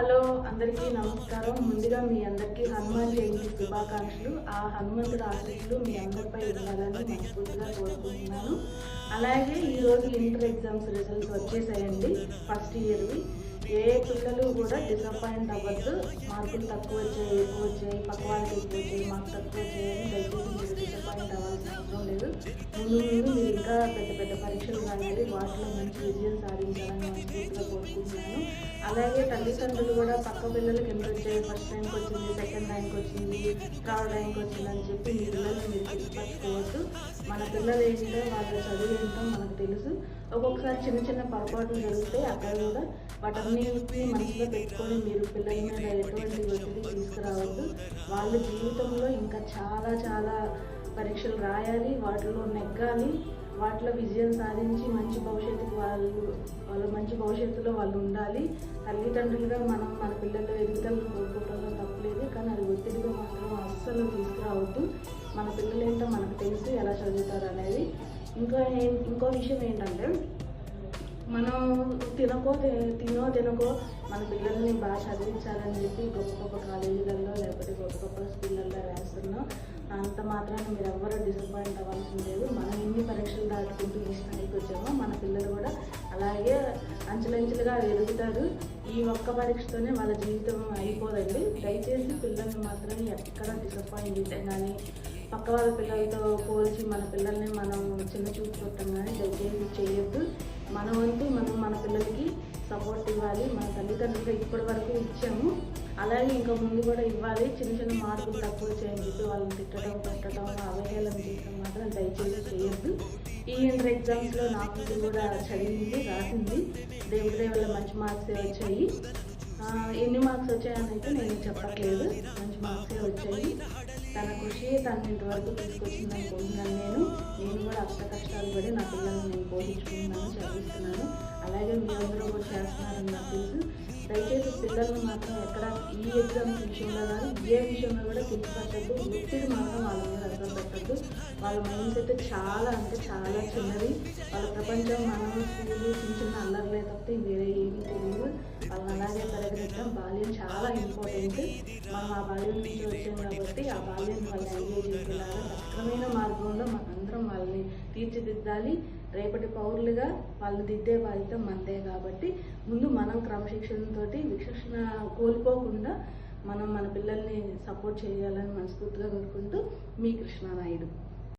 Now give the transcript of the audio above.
Hello అందరికీ నమస్కారం. ముందుగా మీ అందరికీ హనుమాన్ జయంతి శుభాకాంక్షలు. ఆ హనుమంతుడి ఆశీస్సులు మీ అందరిపై ఉండాలని మనస్ఫూర్తిగా కోరుకుంటున్నాను. అలాగే ఈరోజు ఇంటర్ ఎగ్జామ్స్ రిజల్ట్స్ వచ్చేసాయండి. ఫస్ట్ ఇయర్వి. ఏ పిల్లలు కూడా డిసప్పాయింట్ అవ్వద్దు. మార్కులు తక్కువ వచ్చాయి, ఎక్కువ వచ్చాయి, పక్క వాళ్ళకి ఎక్కువ వచ్చాయి, మాకు తక్కువ వచ్చాయని దయచేసి మీరు డిసప్పాయింట్ అవ్వాల్సిన అవసరం లేదు. ముందు మీరు ఇంకా పెద్ద పెద్ద పరీక్షలు రాయాలి, వాటిలో మంచి విజయం సాధించాలని మనస్ఫూర్తిగా కోరుకుంటున్నాను. అలాగే తల్లిదండ్రులు కూడా పక్క పిల్లలకి ఎంత వచ్చాయి, ఫస్ట్ ర్యాంక్ వచ్చింది, సెకండ్ ర్యాంక్ వచ్చింది, థర్డ్ ర్యాంక్ వచ్చిందని చెప్పి మీ పిల్లల్ని మీరు కించపరచుకోవద్దు. మన పిల్లలు ఏంటో వాళ్ళ చదువు ఏంటో మనకు తెలుసు. ఒక్కొక్కసారి చిన్న చిన్న పొరపాట్లు జరుగుతాయి. అక్కడ కూడా వాటన్నిటిని మనసులో పెట్టుకొని మీరు పిల్లల మీద ఎటువంటి ఒత్తిడి తీసుకురావద్దు. వాళ్ళ జీవితంలో ఇంకా చాలా చాలా పరీక్షలు రాయాలి, వాటిలో నెగ్గాలి, వాటిలో విజయం సాధించి మంచి భవిష్యత్తుకు వాళ్ళ మంచి భవిష్యత్తులో వాళ్ళు ఉండాలి. తల్లిదండ్రులుగా మనం మన పిల్లల ఎదుగుదలను కోరుకోవడంలో తప్పలేదు, కానీ అది ఒత్తిడిగా మాత్రం అస్సలు తీసుకురావద్దు. మన పిల్లలు ఏంటో మనకు తెలుసు, ఎలా చదువుతారు అనేది. ఇంకో విషయం ఏంటంటే, మనం తినకో మన పిల్లల్ని బాగా చదివించాలని చెప్పి గొప్ప గొప్ప కాలేజీలలో లేకపోతే గొప్ప గొప్ప స్కూళ్ళల్లో వేస్తున్నాం. అంత మాత్రాన మీరు ఎవ్వరూ డిసప్పాయింట్ అవ్వాల్సిన లేదు. మనం ఎన్ని పరీక్షలు దాటుకుంటూ ఈ స్థాయికి వచ్చామో మన పిల్లలు కూడా అలాగే అంచెలంచెలుగా ఎదుగుతారు. ఈ ఒక్క పరీక్షతోనే వాళ్ళ జీవితం అయిపోదండి. దయచేసి పిల్లల్ని మాత్రం ఎక్కడ డిసప్పాయింట్ కానీ పక్క వాళ్ళ పిల్లలతో పోల్చి మన పిల్లల్ని మనం చిన్న చూపు కొట్టం కానీ దయచేసి చేయొద్దు. మన వంతు మనం మన పిల్లలకి సపోర్ట్ ఇవ్వాలి. మన తల్లిదండ్రులు ఇప్పటి వరకు ఇచ్చాము, అలాగే ఇంకా ముందు కూడా ఇవ్వాలి. చిన్న చిన్న మార్కులు తక్కువ చేయని చెప్పి వాళ్ళని తిట్టడం, కొట్టడం, అవహేళన చేయడం మాత్రం దయచేసి చేయొద్దు. ఈ ఇంటర్ ఎగ్జామ్స్లో నాకు కూడా చదివింది, రాసింది. దేవుడి వల్ల మంచి మార్క్సే వచ్చాయి. ఎన్ని మార్క్స్ వచ్చాయని అయితే నేను చెప్పట్లేదు, మంచి మార్క్సే వచ్చాయి. తన కృషి తను ఇంతవరకు తీసుకొచ్చింది అనుకుంటున్నాను. నేను కూడా అష్ట కష్టాలు పడి నా పిల్లల్ని నేను పోషించుకుంటున్నాను, చదివిస్తున్నాను. అలాగే మీ అందరూ కూడా చేస్తున్నారని నాకు తెలుసు. దయచేసి పిల్లల్ని మాత్రం ఎక్కడ ఈ ఎగ్జామ్స్ విషయంలో కానీ ఏ విషయంలో కూడా కించపరచద్దు. ఒత్తిడి మాత్రం వాళ్ళ మీద అర్థం పెట్టద్దు. వాళ్ళ మైండ్ సెట్ చాలా అంటే చాలా చిన్నది. వాళ్ళ ప్రపంచం మనం స్కూలు చిన్న చిన్న అల్లర్లే తప్పితే వేరే ఏమీ తెలియదు. వాళ్ళని అలాగే పెరగనిద్దాం. బాల్యం చాలా ఇంపార్టెంట్. మనం ఆ బాల్యం నుంచి వచ్చాం కాబట్టి ఆ బాల్యాన్ని వాళ్ళని ఎంజాయ్ చేసేలాగా సక్రమైన మార్గంలో మనందరం వాళ్ళని తీర్చిదిద్దాలి. రేపటి పౌరులుగా వాళ్ళని దిద్దే బాధ్యత మనదే కాబట్టి ముందు మనం క్రమశిక్షణతో విచక్షణ కోల్పోకుండా మనం మన పిల్లల్ని సపోర్ట్ చేయాలని మనస్ఫూర్తిగా కోరుకుంటూ మీ కృష్ణానాయుడు.